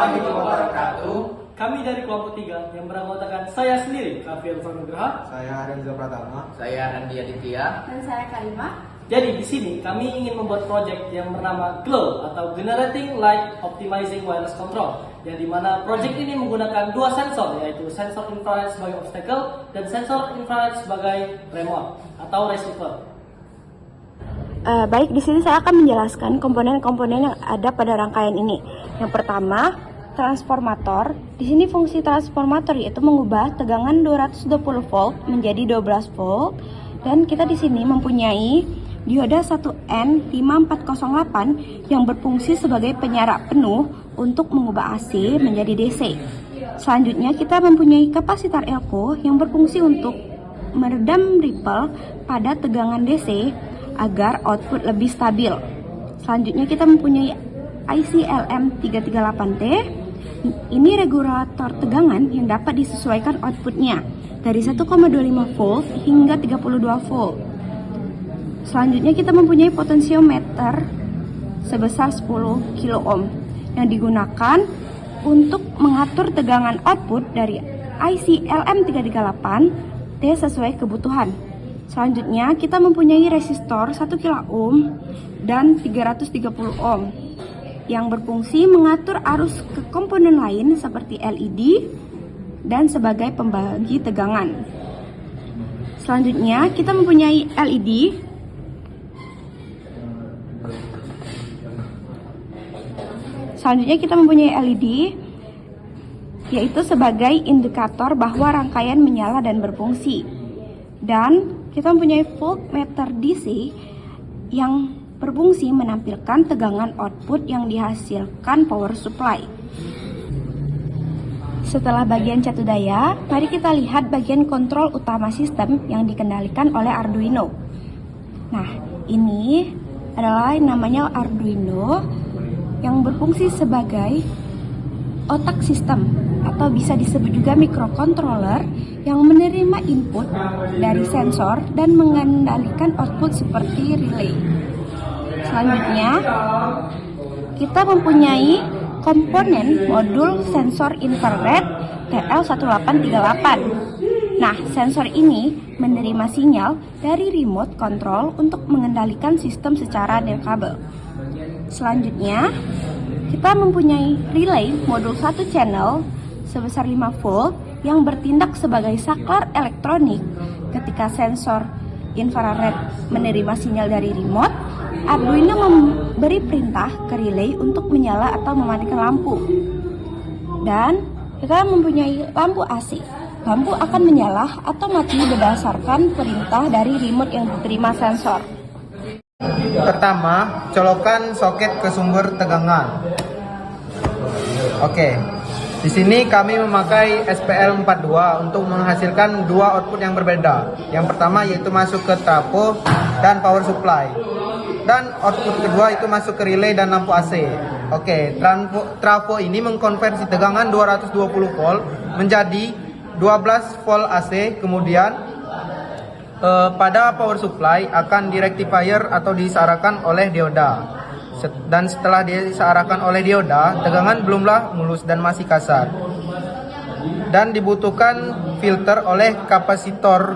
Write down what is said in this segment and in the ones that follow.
warahmatullahi wabarakatuh. Kami dari kelompok 3 yang beranggotakan saya sendiri, Kavian Nugraha. Saya Renzo Pratama. Saya Randy Aditya. Dan saya Karimah. Jadi di sini kami ingin membuat proyek yang bernama GLOW atau Generating Light Optimizing Wireless Control, yang dimana proyek ini menggunakan dua sensor, yaitu sensor infrared sebagai obstacle dan sensor infrared sebagai remote atau receiver. Baik, di sini saya akan menjelaskan komponen-komponen yang ada pada rangkaian ini. Yang pertama, transformator. Di sini fungsi transformator yaitu mengubah tegangan 220 volt menjadi 12 volt, dan kita di sini mempunyai dioda 1N5408 yang berfungsi sebagai penyarak penuh untuk mengubah AC menjadi DC. Selanjutnya kita mempunyai kapasitor elko yang berfungsi untuk meredam ripple pada tegangan DC agar output lebih stabil. Selanjutnya kita mempunyai IC LM338T. Ini regulator tegangan yang dapat disesuaikan outputnya dari 1,25 volt hingga 32 volt. Selanjutnya kita mempunyai potensiometer sebesar 10 kilo ohm yang digunakan untuk mengatur tegangan output dari IC LM338T sesuai kebutuhan. Selanjutnya kita mempunyai resistor 1 kilo ohm dan 330 ohm yang berfungsi mengatur arus ke komponen lain seperti LED dan sebagai pembagi tegangan. Selanjutnya kita mempunyai LED yaitu sebagai indikator bahwa rangkaian menyala dan berfungsi. Dan kita mempunyai voltmeter DC yang berfungsi menampilkan tegangan output yang dihasilkan power supply. Setelah bagian catu daya, mari kita lihat bagian kontrol utama sistem yang dikendalikan oleh Arduino. Nah, ini adalah yang namanya Arduino yang berfungsi sebagai otak sistem atau bisa disebut juga microcontroller yang menerima input dari sensor dan mengendalikan output seperti relay. Selanjutnya, kita mempunyai komponen modul sensor infrared TL1838. Nah, sensor ini menerima sinyal dari remote control untuk mengendalikan sistem secara nirkabel. Selanjutnya, kita mempunyai relay modul 1 channel sebesar 5 volt yang bertindak sebagai saklar elektronik. Ketika sensor infrared menerima sinyal dari remote, Arduino memberi perintah ke relay untuk menyala atau mematikan lampu. Dan kita mempunyai lampu AC. Lampu akan menyala atau mati berdasarkan perintah dari remote yang diterima sensor. Pertama, colokan soket ke sumber tegangan. Oke. Di sini kami memakai SPL42 untuk menghasilkan dua output yang berbeda. Yang pertama yaitu masuk ke trafo dan power supply. Dan output kedua itu masuk ke relay dan lampu AC. Oke, trafo ini mengkonversi tegangan 220 volt menjadi 12 volt AC. Kemudian pada power supply akan direktifier atau disearahkan oleh dioda. Dan setelah disearahkan oleh dioda, tegangan belumlah mulus dan masih kasar. Dan dibutuhkan filter oleh kapasitor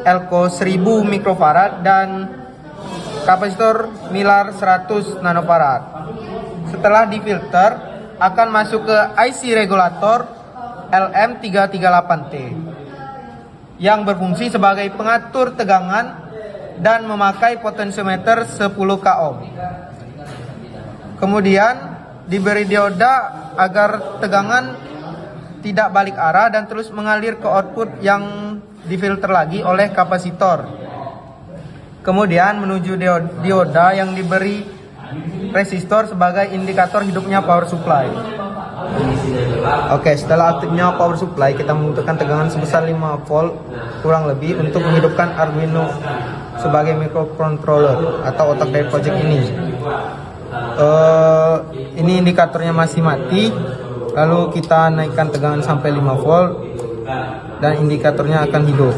elko 1000 mikrofarad dan kapasitor Milar 100 nanofarad. Setelah difilter, akan masuk ke IC regulator LM338T yang berfungsi sebagai pengatur tegangan dan memakai potensiometer 10 k ohm. Kemudian diberi dioda agar tegangan tidak balik arah dan terus mengalir ke output yang difilter lagi oleh kapasitor. Kemudian menuju dioda yang diberi resistor sebagai indikator hidupnya power supply. Oke, setelah aktifnya power supply, kita membutuhkan tegangan sebesar 5 volt kurang lebih untuk menghidupkan Arduino sebagai microcontroller atau otak dari project ini. Ini indikatornya masih mati. Lalu kita naikkan tegangan sampai 5 volt dan indikatornya akan hidup.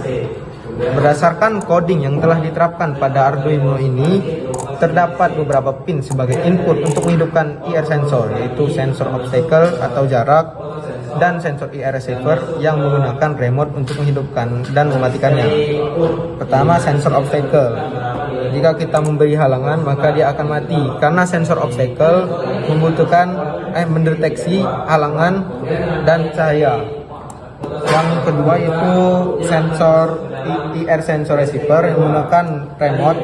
Berdasarkan coding yang telah diterapkan pada Arduino ini, terdapat beberapa pin sebagai input untuk menghidupkan IR sensor, yaitu sensor obstacle atau jarak dan sensor IR receiver yang menggunakan remote untuk menghidupkan dan mematikannya. Pertama, sensor obstacle. Jika kita memberi halangan, maka dia akan mati karena sensor obstacle membutuhkan mendeteksi halangan dan cahaya. Yang kedua yaitu sensor IR sensor receiver yang menggunakan remote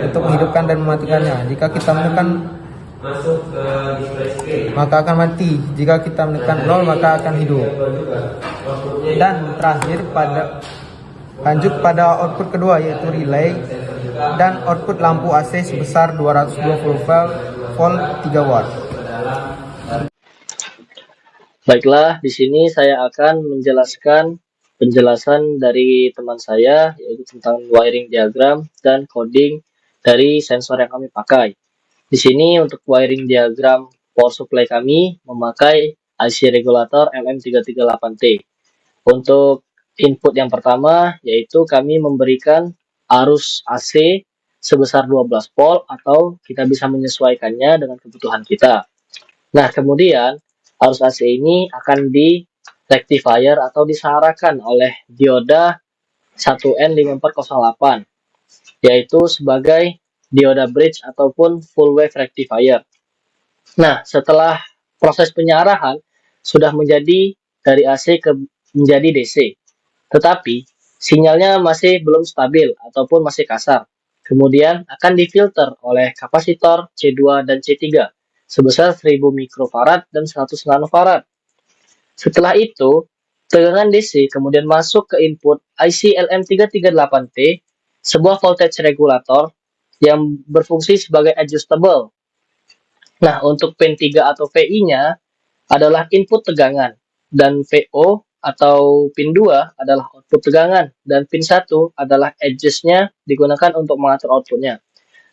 untuk menghidupkan dan mematikannya. Jika kita menekan maka akan mati, jika kita menekan 0 maka akan hidup. Dan terakhir lanjut pada output kedua yaitu relay dan output lampu AC sebesar 220 volt 3 watt. Baiklah, di sini saya akan menjelaskan penjelasan dari teman saya, yaitu tentang wiring diagram dan coding dari sensor yang kami pakai. Di sini untuk wiring diagram power supply kami memakai IC regulator LM338T. Untuk input yang pertama, yaitu kami memberikan arus AC sebesar 12 volt atau kita bisa menyesuaikannya dengan kebutuhan kita. Nah, kemudian arus AC ini akan di rectifier atau disearahkan oleh dioda 1N5408, yaitu sebagai dioda bridge ataupun full wave rectifier. Nah, setelah proses penyarahan sudah menjadi dari AC menjadi DC, tetapi sinyalnya masih belum stabil ataupun masih kasar. Kemudian akan difilter oleh kapasitor C2 dan C3 sebesar 1000 mikrofarad dan 100 nanofarad. Setelah itu, tegangan DC kemudian masuk ke input IC LM338T, sebuah voltage regulator yang berfungsi sebagai adjustable. Nah, untuk pin 3 atau VI-nya adalah input tegangan, dan VO atau pin 2 adalah output tegangan, dan pin 1 adalah adjust-nya digunakan untuk mengatur outputnya.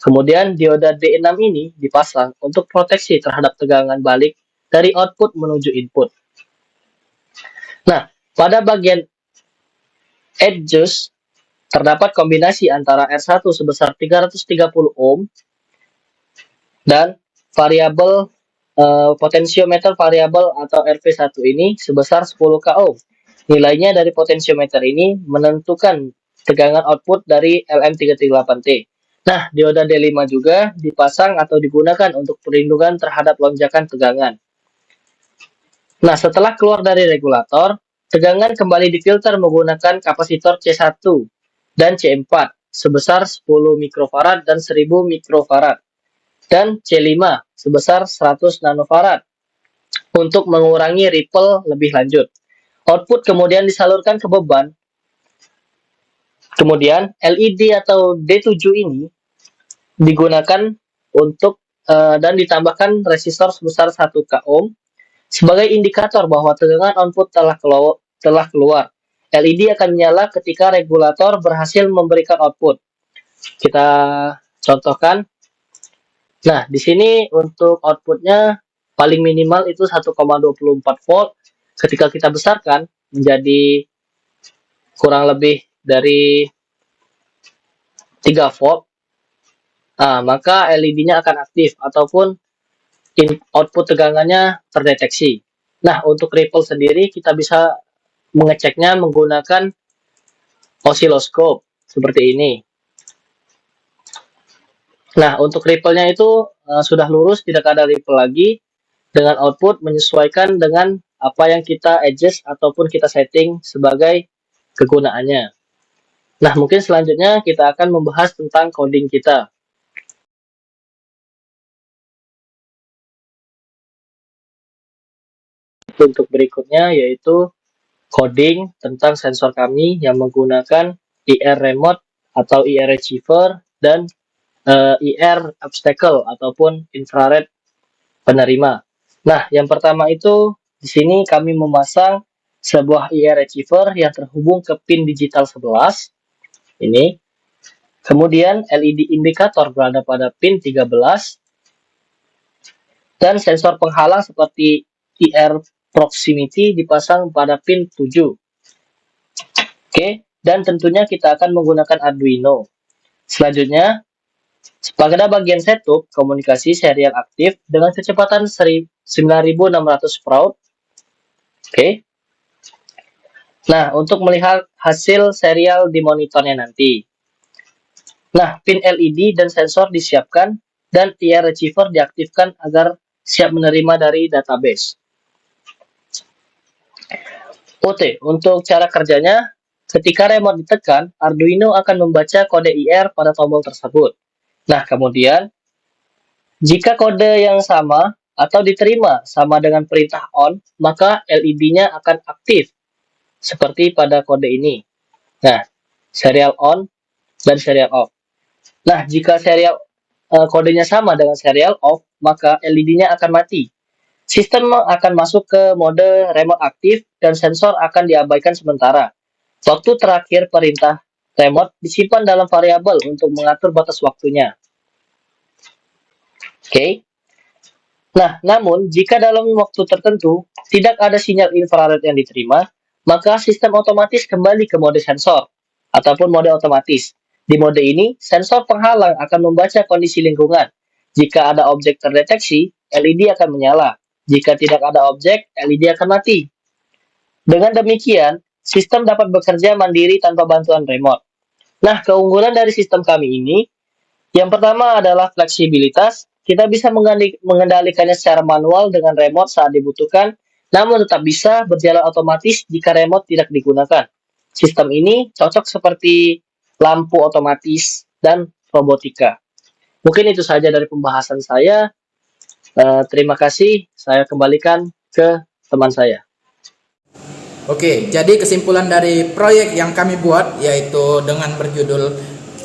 Kemudian dioda D6 ini dipasang untuk proteksi terhadap tegangan balik dari output menuju input. Nah, pada bagian adjust terdapat kombinasi antara R1 sebesar 330 ohm dan variabel potensiometer variabel atau RV1 ini sebesar 10 k ohm. Nilainya dari potensiometer ini menentukan tegangan output dari LM338T. Nah, dioda D5 juga dipasang atau digunakan untuk perlindungan terhadap lonjakan tegangan. Nah, setelah keluar dari regulator, tegangan kembali difilter menggunakan kapasitor C1 dan C4 sebesar 10 mikrofarad dan 1000 mikrofarad, dan C5 sebesar 100 nanofarad untuk mengurangi ripple lebih lanjut. Output kemudian disalurkan ke beban. Kemudian LED atau D7 ini digunakan untuk dan ditambahkan resistor sebesar 1 k ohm sebagai indikator bahwa tegangan output telah keluar. LED akan menyala ketika regulator berhasil memberikan output. Kita contohkan. Nah, di sini untuk outputnya paling minimal itu 1,24 volt. Ketika kita besarkan menjadi kurang lebih dari 3 volt, maka LED-nya akan aktif ataupun output tegangannya terdeteksi. Nah, untuk ripple sendiri kita bisa mengeceknya menggunakan osiloskop seperti ini. Nah, untuk ripple-nya itu sudah lurus, tidak ada ripple lagi, dengan output menyesuaikan dengan apa yang kita adjust ataupun kita setting sebagai kegunaannya. Nah, mungkin selanjutnya kita akan membahas tentang coding kita. Untuk berikutnya yaitu coding tentang sensor kami yang menggunakan IR remote atau IR receiver dan IR obstacle ataupun infrared penerima. Nah, yang pertama itu di sini kami memasang sebuah IR receiver yang terhubung ke pin digital 11 ini. Kemudian LED indikator berada pada pin 13 dan sensor penghalang seperti IR proximity dipasang pada pin 7. Oke, dan tentunya kita akan menggunakan Arduino. Selanjutnya, Pada bagian setup, komunikasi serial aktif dengan kecepatan 9600 Proud. Oke. Nah, untuk melihat hasil serial di monitornya nanti. Nah, pin LED dan sensor disiapkan dan TIA receiver diaktifkan agar siap menerima dari database. OT, untuk cara kerjanya, ketika remote ditekan, Arduino akan membaca kode IR pada tombol tersebut. Nah, kemudian, jika kode yang sama atau diterima sama dengan perintah on, maka LED-nya akan aktif, seperti pada kode ini. Nah, serial on dan serial off. Nah, jika serial kodenya sama dengan serial off, maka LED-nya akan mati. Sistem akan masuk ke mode remote aktif dan sensor akan diabaikan sementara. Waktu terakhir perintah remote disimpan dalam variabel untuk mengatur batas waktunya. Oke. Nah, namun jika dalam waktu tertentu tidak ada sinyal infrared yang diterima, maka sistem otomatis kembali ke mode sensor ataupun mode otomatis. Di mode ini, sensor penghalang akan membaca kondisi lingkungan. Jika ada objek terdeteksi, LED akan menyala. Jika tidak ada objek, LED akan mati. Dengan demikian, sistem dapat bekerja mandiri tanpa bantuan remote. Nah, keunggulan dari sistem kami ini, yang pertama adalah fleksibilitas. Kita bisa mengendalikannya secara manual dengan remote saat dibutuhkan, namun tetap bisa berjalan otomatis jika remote tidak digunakan. Sistem ini cocok seperti lampu otomatis dan robotika. Mungkin itu saja dari pembahasan saya. Terima kasih, saya kembalikan ke teman saya. Oke, jadi kesimpulan dari proyek yang kami buat yaitu dengan berjudul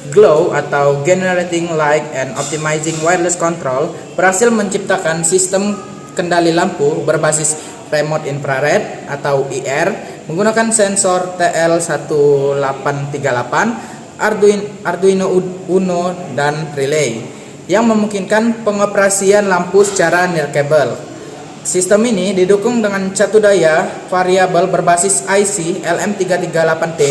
GLOW atau Generating Light and Optimizing Wireless Control berhasil menciptakan sistem kendali lampu berbasis remote infrared atau IR menggunakan sensor TL1838, Arduino Uno, dan relay yang memungkinkan pengoperasian lampu secara nirkabel. Sistem ini didukung dengan catu daya variabel berbasis IC LM338T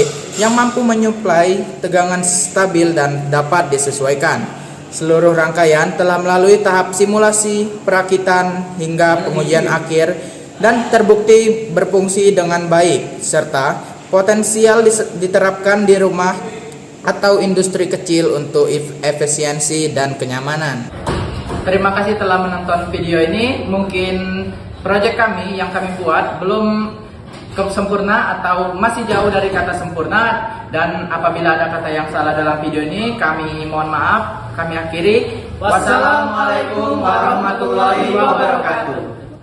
yang mampu menyuplai tegangan stabil dan dapat disesuaikan. Seluruh rangkaian telah melalui tahap simulasi, perakitan, hingga pengujian akhir dan terbukti berfungsi dengan baik, serta potensial diterapkan di rumah atau industri kecil untuk efisiensi dan kenyamanan. Terima kasih telah menonton video ini. Mungkin proyek kami yang kami buat belum sempurna atau masih jauh dari kata sempurna, dan apabila ada kata yang salah dalam video ini kami mohon maaf. Kami akhiri. Wassalamualaikum warahmatullahi wabarakatuh.